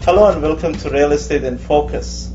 Hello and welcome to Real Estate in Focus.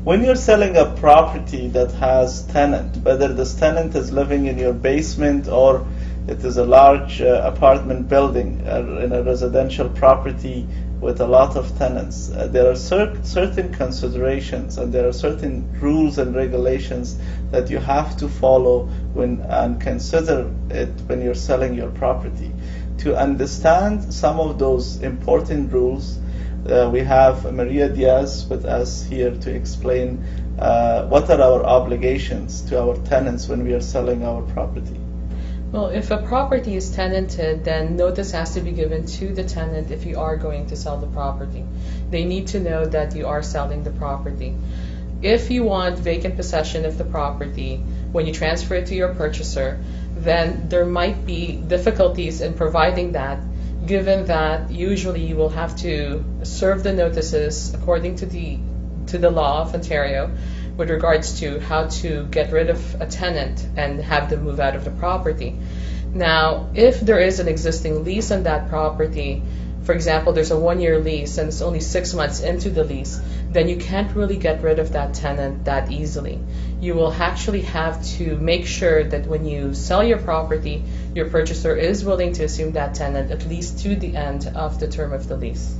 When you're selling a property that has tenant, whether this tenant is living in your basement or it is a large apartment building in a residential property with a lot of tenants, there are certain considerations and there are certain rules and regulations that you have to follow and consider it when you're selling your property. To understand some of those important rules, we have Maria Diaz with us here to explain what are our obligations to our tenants when we are selling our property. Well, if a property is tenanted, then notice has to be given to the tenant if you are going to sell the property. They need to know that you are selling the property. If you want vacant possession of the property when you transfer it to your purchaser, then there might be difficulties in providing that, given that usually you will have to serve the notices according to the law of Ontario with regards to how to get rid of a tenant and have them move out of the property. Now, if there is an existing lease on that property, for example, there's a 1-year lease and it's only 6 months into the lease, then you can't really get rid of that tenant that easily. You will actually have to make sure that when you sell your property, your purchaser is willing to assume that tenant at least to the end of the term of the lease.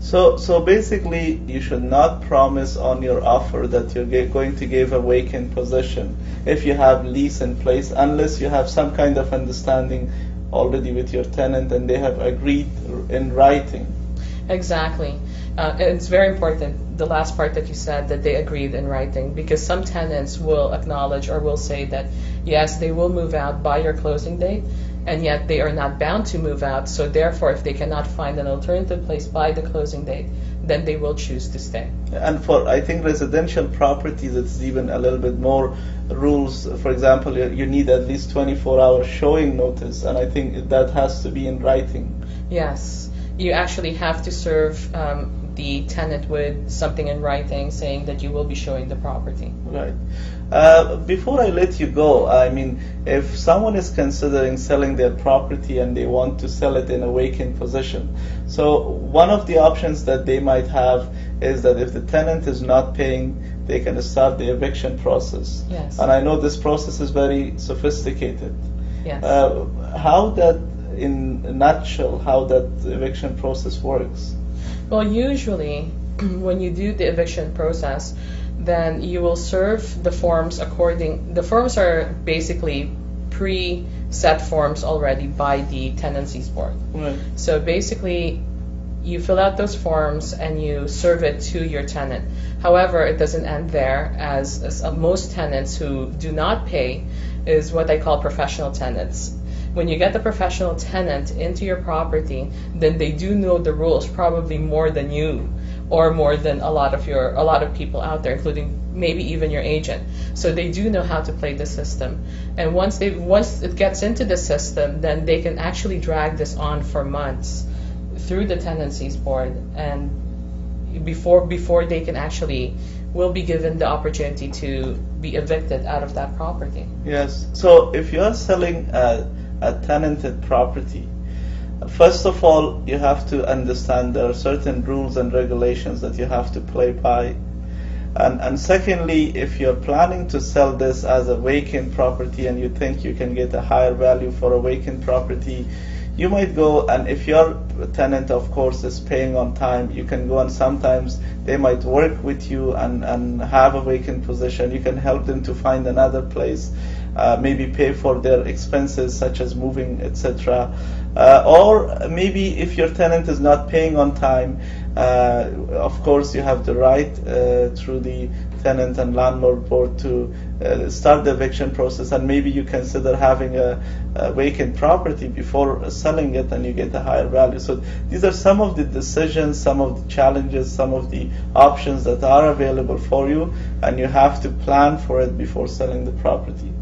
So basically, you should not promise on your offer that you're going to give a vacant position if you have lease in place, unless you have some kind of understanding already with your tenant and they have agreed in writing. Exactly. It's very important, the last part that you said, that they agreed in writing, because some tenants will acknowledge or will say that yes, they will move out by your closing date, and yet they are not bound to move out, so therefore if they cannot find an alternative place by the closing date, then they will choose to stay. And for, I think, residential properties, it's even a little bit more rules. For example, you need at least 24-hour showing notice, and I think that has to be in writing. Yes, you actually have to serve the tenant with something in writing saying that you will be showing the property. Right. Before I let you go, I mean, if someone is considering selling their property and they want to sell it in a vacant position, so one of the options that they might have is that if the tenant is not paying, they can start the eviction process. Yes. And I know this process is very sophisticated. Yes. How that, in a nutshell, how that eviction process works? Well, usually when you do the eviction process, then you will serve the forms the forms are basically pre-set forms already by the tenancies board. Right. So basically you fill out those forms and you serve it to your tenant. However, it doesn't end there, as most tenants who do not pay is what I call professional tenants. When you get the professional tenant into your property, then they do know the rules probably more than you, or more than a lot of people out there, including maybe even your agent. So they do know how to play the system. And once it gets into the system, then they can actually drag this on for months through the tenancies board, and before they can actually will be given the opportunity to be evicted out of that property. Yes. So if you are selling a tenanted property, first of all, you have to understand there are certain rules and regulations that you have to play by. And secondly, if you're planning to sell this as a vacant property and you think you can get a higher value for a vacant property, you might go, and if your tenant, of course, is paying on time, you can go and sometimes they might work with you and have a vacant position. You can help them to find another place, maybe pay for their expenses such as moving, etc. Or maybe if your tenant is not paying on time, of course you have the right through the tenant and landlord board to start the eviction process, and maybe you consider having a vacant property before selling it and you get a higher value. So these are some of the decisions, some of the challenges, some of the options that are available for you, and you have to plan for it before selling the property.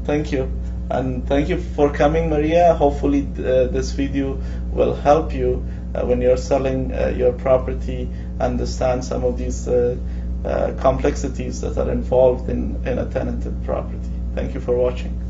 Thank you. And thank you for coming, Maria. Hopefully this video will help you when you're selling your property, understand some of these complexities that are involved in a tenanted property. Thank you for watching.